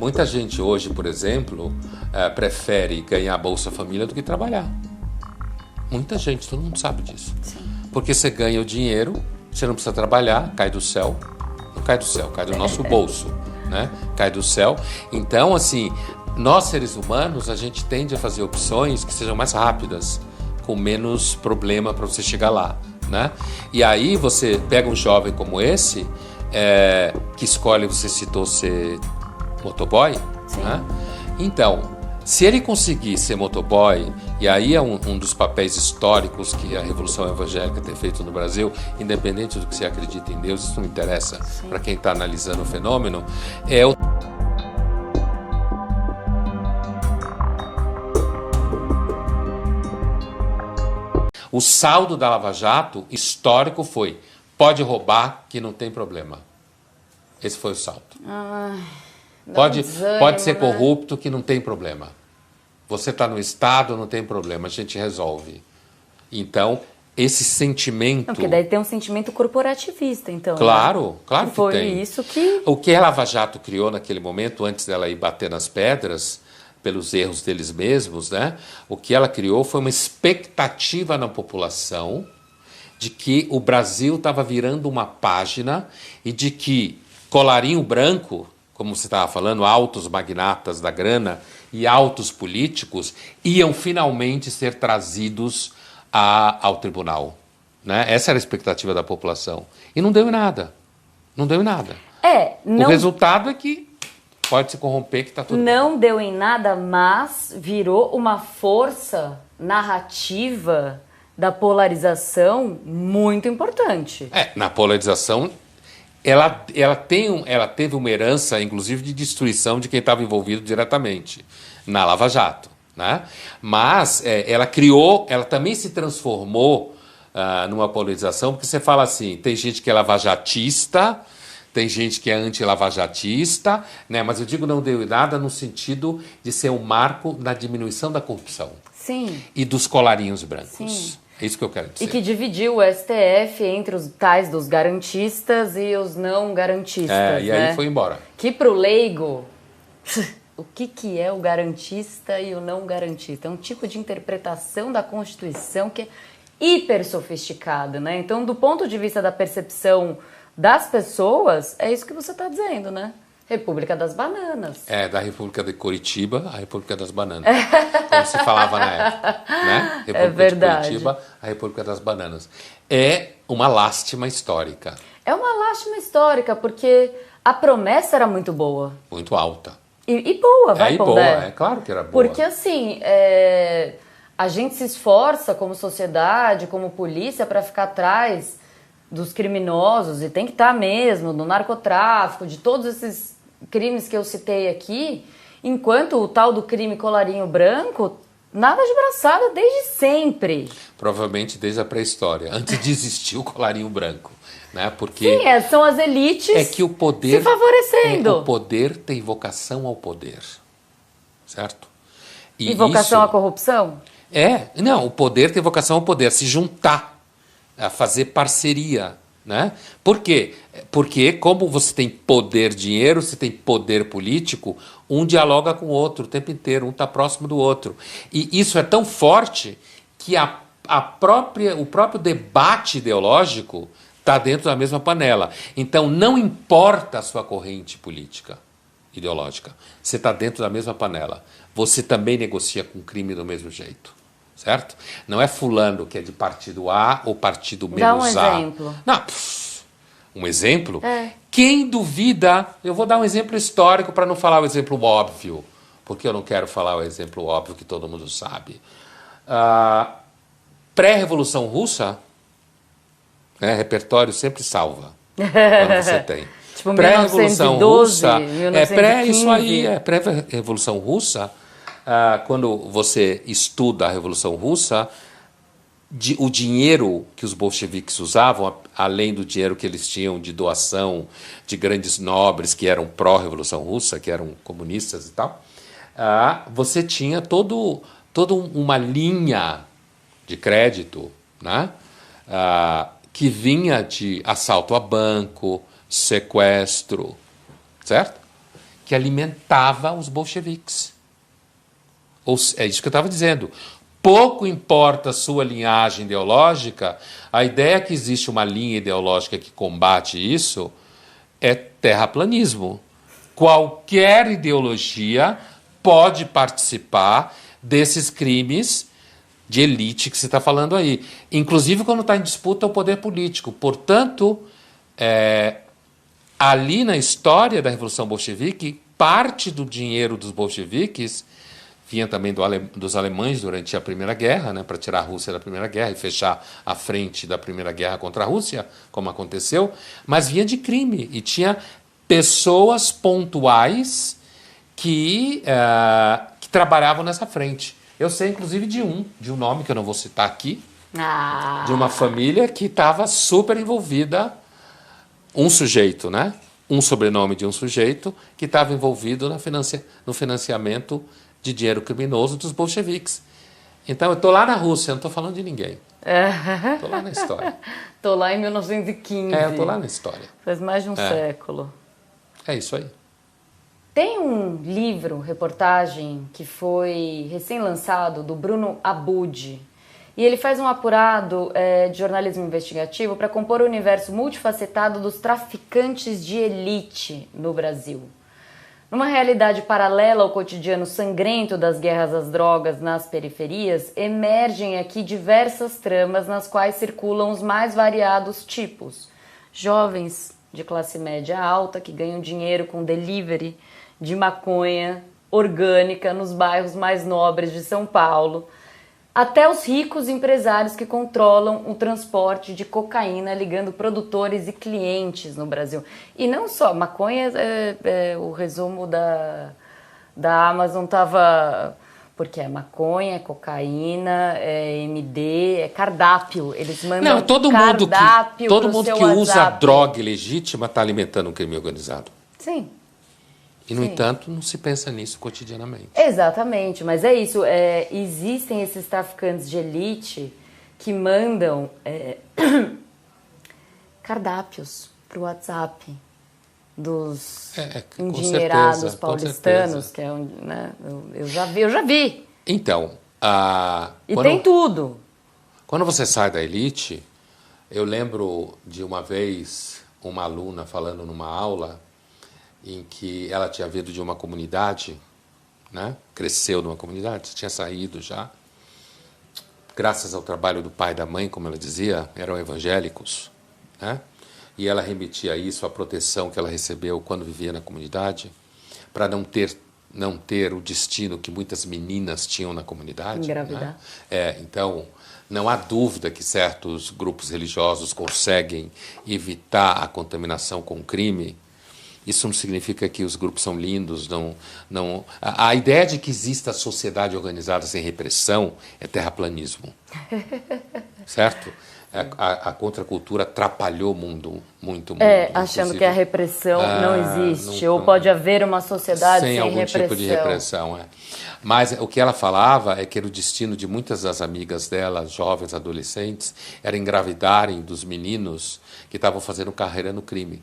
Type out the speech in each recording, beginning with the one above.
Muita gente hoje, por exemplo, prefere ganhar Bolsa Família do que trabalhar. Muita gente, todo mundo sabe disso. Sim. Porque você ganha o dinheiro, você não precisa trabalhar, cai do céu. Não cai do céu, cai do nosso bolso, né? Cai do céu. Então, assim, nós seres humanos, a gente tende a fazer opções que sejam mais rápidas, com menos problema para você chegar lá, né? E aí você pega um jovem como esse, que escolhe, você citou ser motoboy, né? Então, se ele conseguir ser motoboy, e aí é um dos papéis históricos que a Revolução Evangélica tem feito no Brasil, independente do que você acredita em Deus, isso não interessa para quem está analisando o fenômeno, o saldo da Lava Jato histórico foi: pode roubar que não tem problema. Esse foi o saldo. Pode ser corrupto que não tem problema. Você está no Estado, não tem problema, a gente resolve. Então, esse sentimento... Não, porque daí tem um sentimento corporativista, então. Claro, claro que foi tem. Isso que... O que a Lava Jato criou naquele momento, antes dela ir bater nas pedras, pelos erros deles mesmos, né? O que ela criou foi uma expectativa na população de que o Brasil estava virando uma página e de que colarinho branco, como você estava falando, altos magnatas da grana e altos políticos iam finalmente ser trazidos ao tribunal, né? Essa era a expectativa da população. E não deu em nada. Não deu em nada. O resultado é que pode se corromper, que está tudo não bem. Deu em nada, mas virou uma força narrativa da polarização muito importante. Na polarização, ela teve uma herança, inclusive, de destruição de quem estava envolvido diretamente na Lava Jato, né? Mas ela também se transformou numa polarização, porque você fala assim, tem gente que é lavajatista, tem gente que é anti-lavajatista, né? Mas eu digo não deu em nada no sentido de ser um marco na diminuição da corrupção. Sim. E dos colarinhos brancos. Sim. É isso que eu quero dizer. E que dividiu o STF entre os tais dos garantistas e os não garantistas, e aí foi embora. Que pro leigo, o que é o garantista e o não garantista? É um tipo de interpretação da Constituição que é hiper sofisticado, né? Então, do ponto de vista da percepção das pessoas, é isso que você está dizendo, né? República das Bananas. Da República de Curitiba, a República das Bananas. Como se falava na época, né? República de Curitiba, a República das Bananas. É uma lástima histórica. É uma lástima histórica, porque a promessa era muito boa. Muito alta. E boa, vai, Pondé. Boa, claro que era boa. Porque, assim, a gente se esforça como sociedade, como polícia, para ficar atrás dos criminosos, e tem que estar mesmo, do narcotráfico, de todos esses crimes que eu citei aqui, enquanto o tal do crime colarinho branco nada de braçada desde sempre. Provavelmente desde a pré-história, antes de existir o colarinho branco, né? Porque sim, são as elites que o poder, se favorecendo. O poder tem vocação ao poder, certo? E vocação à corrupção? Não, o poder tem vocação ao poder, se juntar, a fazer parceria, né? Por quê? Porque como você tem poder, dinheiro, você tem poder político, um dialoga com o outro o tempo inteiro, um está próximo do outro. E isso é tão forte que o próprio debate ideológico está dentro da mesma panela. Então não importa a sua corrente política, ideológica, você está dentro da mesma panela. Você também negocia com o crime do mesmo jeito. Certo? Não é fulano que é de partido A ou partido menos A. Dá um exemplo. Não, um exemplo? Quem duvida... Eu vou dar um exemplo histórico para não falar o exemplo óbvio, porque eu não quero falar o exemplo óbvio que todo mundo sabe. Pré-Revolução Russa, repertório sempre salva, quando você tem. Tipo Pré-Revolução 1912, Russa, 1915. Isso aí, pré-Revolução Russa... quando você estuda a Revolução Russa, o dinheiro que os bolcheviques usavam, além do dinheiro que eles tinham de doação de grandes nobres que eram pró-Revolução Russa, que eram comunistas e tal, você tinha toda uma linha de crédito, né? Que vinha de assalto a banco, sequestro, certo? que alimentava os bolcheviques. É isso que eu estava dizendo. Pouco importa a sua linhagem ideológica, a ideia que existe uma linha ideológica que combate isso é terraplanismo. Qualquer ideologia pode participar desses crimes de elite que você está falando aí. Inclusive quando está em disputa o poder político. Portanto, ali na história da Revolução Bolchevique, parte do dinheiro dos bolcheviques vinha também dos alemães durante a Primeira Guerra, né, para tirar a Rússia da Primeira Guerra e fechar a frente da Primeira Guerra contra a Rússia, como aconteceu, mas vinha de crime. E tinha pessoas pontuais que trabalhavam nessa frente. Eu sei, inclusive, de um nome que eu não vou citar aqui, de uma família que estava super envolvida, um sujeito, né? Um sobrenome de um sujeito que estava envolvido no financiamento de dinheiro criminoso dos bolcheviques. Então, eu estou lá na Rússia, não estou falando de ninguém. Estou lá na história. Estou lá em 1915. Eu estou lá na história. Faz mais de um século. É isso aí. Tem um livro, reportagem, que foi recém-lançado, do Bruno Abud. E ele faz um apurado de jornalismo investigativo para compor o universo multifacetado dos traficantes de elite no Brasil. Numa realidade paralela ao cotidiano sangrento das guerras às drogas nas periferias, emergem aqui diversas tramas nas quais circulam os mais variados tipos. Jovens de classe média alta que ganham dinheiro com delivery de maconha orgânica nos bairros mais nobres de São Paulo, até os ricos empresários que controlam o transporte de cocaína ligando produtores e clientes no Brasil. E não só, maconha, o resumo da Amazon estava... Porque é maconha, é cocaína, é MD, é cardápio. Eles mandam todo mundo que usa droga ilegítima está alimentando um crime organizado. Sim. E, no entanto, não se pensa nisso cotidianamente. Exatamente, mas é isso. Existem esses traficantes de elite que mandam cardápios para o WhatsApp dos endinheirados paulistanos, que é onde, né? Eu já vi. Então, tem tudo. Quando você sai da elite, eu lembro de uma vez uma aluna falando numa aula em que ela tinha vindo de uma comunidade, né? Cresceu numa comunidade, tinha saído já. Graças ao trabalho do pai e da mãe, como ela dizia, eram evangélicos, né? E ela remetia isso à proteção que ela recebeu quando vivia na comunidade, para não ter o destino que muitas meninas tinham na comunidade. Engravidar. Né? Então, não há dúvida que certos grupos religiosos conseguem evitar a contaminação com o crime. Isso não significa que os grupos são lindos. A ideia de que exista sociedade organizada sem repressão é terraplanismo. Certo? A contracultura atrapalhou o mundo muito. Achando que a repressão não existe, ou pode haver uma sociedade sem algum repressão. Tipo de repressão. Mas o que ela falava é que era o destino de muitas das amigas dela, jovens, adolescentes, era engravidarem dos meninos que estavam fazendo carreira no crime.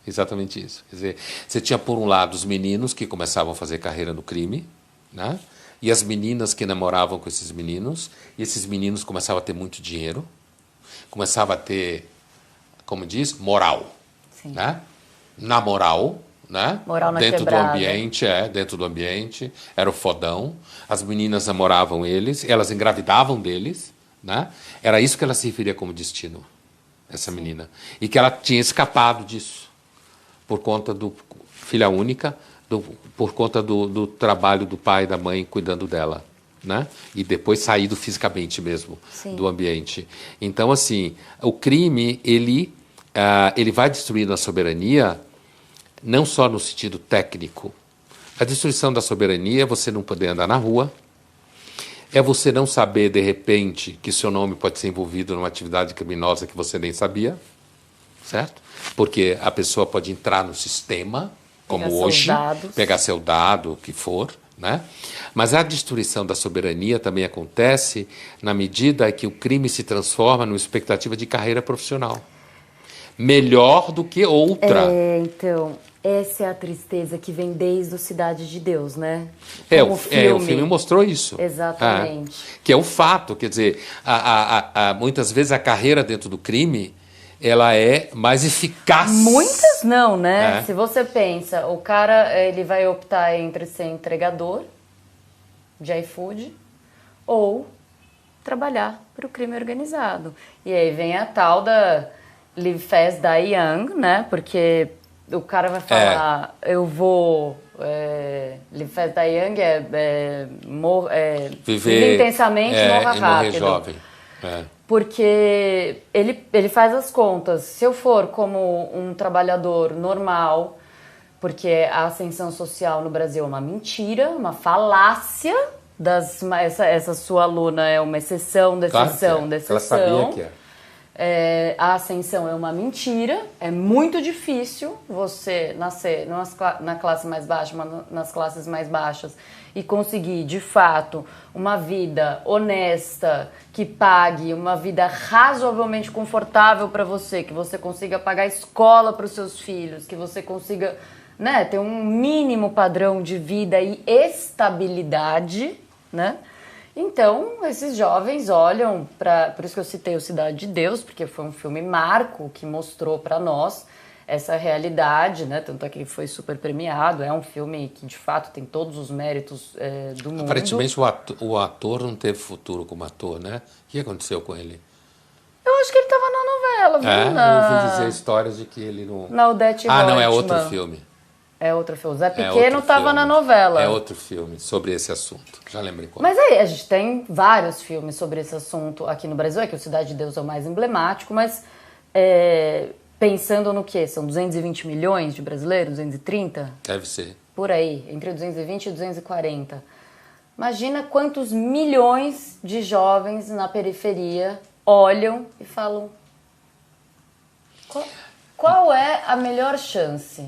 Exatamente isso. Quer dizer, você tinha, por um lado, os meninos que começavam a fazer carreira no crime, né? E as meninas que namoravam com esses meninos, e esses meninos começavam a ter muito dinheiro, começavam a ter, como diz, moral. Sim. Né? Na moral, né? Moral na dentro quebrada. do ambiente, dentro do ambiente, era o fodão. As meninas namoravam eles, elas engravidavam deles, né? Era isso que ela se referia como destino, essa menina. E que ela tinha escapado disso, por conta do filha única, por conta do trabalho do pai e da mãe cuidando dela, né? E depois saído fisicamente mesmo. Sim. Do ambiente. Então, assim, o crime, ele vai destruindo a soberania, não só no sentido técnico. A destruição da soberania é você não poder andar na rua, é você não saber, de repente, que seu nome pode ser envolvido numa atividade criminosa que você nem sabia, certo? Porque a pessoa pode entrar no sistema, como hoje, pegar seu dado, o que for, né? Mas a destruição da soberania também acontece na medida que o crime se transforma numa expectativa de carreira profissional. Melhor do que outra. Então, Essa é a tristeza que vem desde o Cidade de Deus, né? O filme mostrou isso. Exatamente. Que é o fato, quer dizer, muitas vezes a carreira dentro do crime, ela é mais eficaz. Muitas não, né? Se você pensa, o cara ele vai optar entre ser entregador de iFood ou trabalhar para o crime organizado. E aí vem a tal da Live Fast, Die Young, né? Porque o cara vai falar, eu vou... Live Fast, Die Young viver intensamente, morra rápido. Morrer jovem. Porque ele faz as contas. Se eu for como um trabalhador normal, porque a ascensão social no Brasil é uma mentira, uma falácia, essa sua aluna é uma exceção da exceção da exceção. Ela sabia que é. A ascensão é uma mentira, é muito difícil você nascer na classe mais baixa, nas classes mais baixas e conseguir, de fato, uma vida honesta, que pague, uma vida razoavelmente confortável para você, que você consiga pagar escola para os seus filhos, que você consiga, né, ter um mínimo padrão de vida e estabilidade, né? Então, esses jovens olham para... Por isso que eu citei o Cidade de Deus, porque foi um filme marco que mostrou para nós essa realidade, né? Tanto é que foi super premiado. É um filme que, de fato, tem todos os méritos do mundo. Aparentemente, o ator não teve futuro como ator, né? O que aconteceu com ele? Eu acho que ele estava na novela, viu? Eu ouvi dizer histórias de que ele não... Na Odete Roitman. Não, é outro filme. É outro filme. Zé Pequeno estava na novela. É outro filme sobre esse assunto. Já lembrei qual. Mas aí, a gente tem vários filmes sobre esse assunto aqui no Brasil. É que o Cidade de Deus é o mais emblemático, mas pensando no quê? São 220 milhões de brasileiros? 230? Deve ser. Por aí, entre 220 e 240. Imagina quantos milhões de jovens na periferia olham e falam: qual é a melhor chance?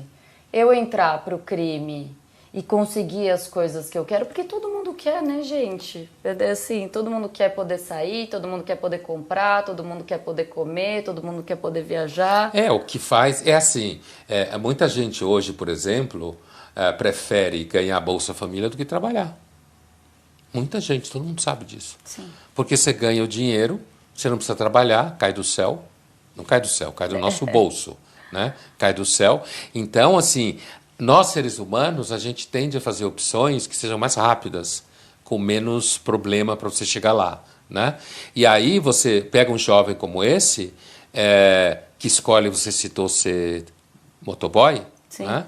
Eu entrar pro crime e conseguir as coisas que eu quero, porque todo mundo quer, né, gente? Assim, todo mundo quer poder sair, todo mundo quer poder comprar, todo mundo quer poder comer, todo mundo quer poder viajar. O que faz é assim, muita gente hoje, por exemplo, prefere ganhar Bolsa Família do que trabalhar. Muita gente, todo mundo sabe disso. Sim. Porque você ganha o dinheiro, você não precisa trabalhar, cai do céu. Não cai do céu, cai do nosso bolso. Né? Cai do céu. Então, assim, nós seres humanos, a gente tende a fazer opções que sejam mais rápidas, com menos problema para você chegar lá, né? E aí você pega um jovem como esse, que escolhe, você citou ser motoboy, Sim. Né?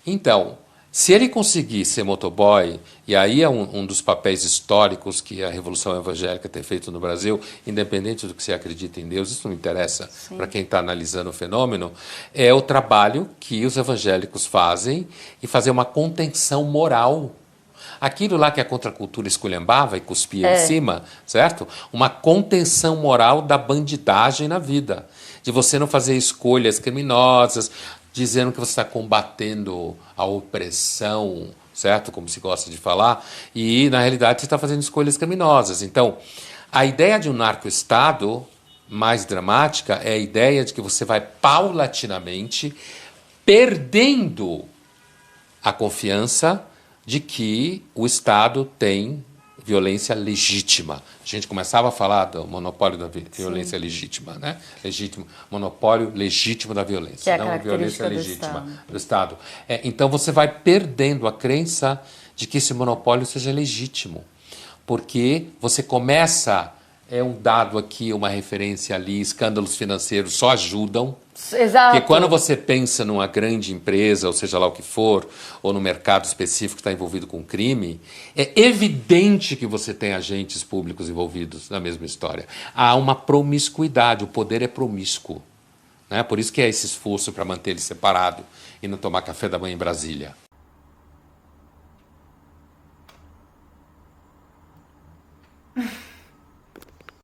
Então, se ele conseguir ser motoboy, e aí é um dos papéis históricos que a Revolução Evangélica tem feito no Brasil, independente do que você acredita em Deus, isso não interessa para quem está analisando o fenômeno, é o trabalho que os evangélicos fazem e fazer uma contenção moral. Aquilo lá que a contracultura esculhambava e cuspia em cima, certo? Uma contenção moral da bandidagem na vida, de você não fazer escolhas criminosas, dizendo que você está combatendo a opressão, certo? Como se gosta de falar, e na realidade você está fazendo escolhas criminosas. Então, a ideia de um narco-estado mais dramática é a ideia de que você vai paulatinamente perdendo a confiança de que o Estado tem violência legítima. A gente começava a falar do monopólio da violência legítima, né? Monopólio legítimo da violência, que é não a violência legítima do Estado. Então você vai perdendo a crença de que esse monopólio seja legítimo, porque você começa, um dado aqui, uma referência ali, escândalos financeiros só ajudam. Exato. Porque quando você pensa numa grande empresa, ou seja lá o que for, ou no mercado específico que está envolvido com crime, é evidente que você tem agentes públicos envolvidos na mesma história. Há uma promiscuidade, o poder é promíscuo, né? Por isso que é esse esforço para manter ele separado e não tomar café da manhã em Brasília.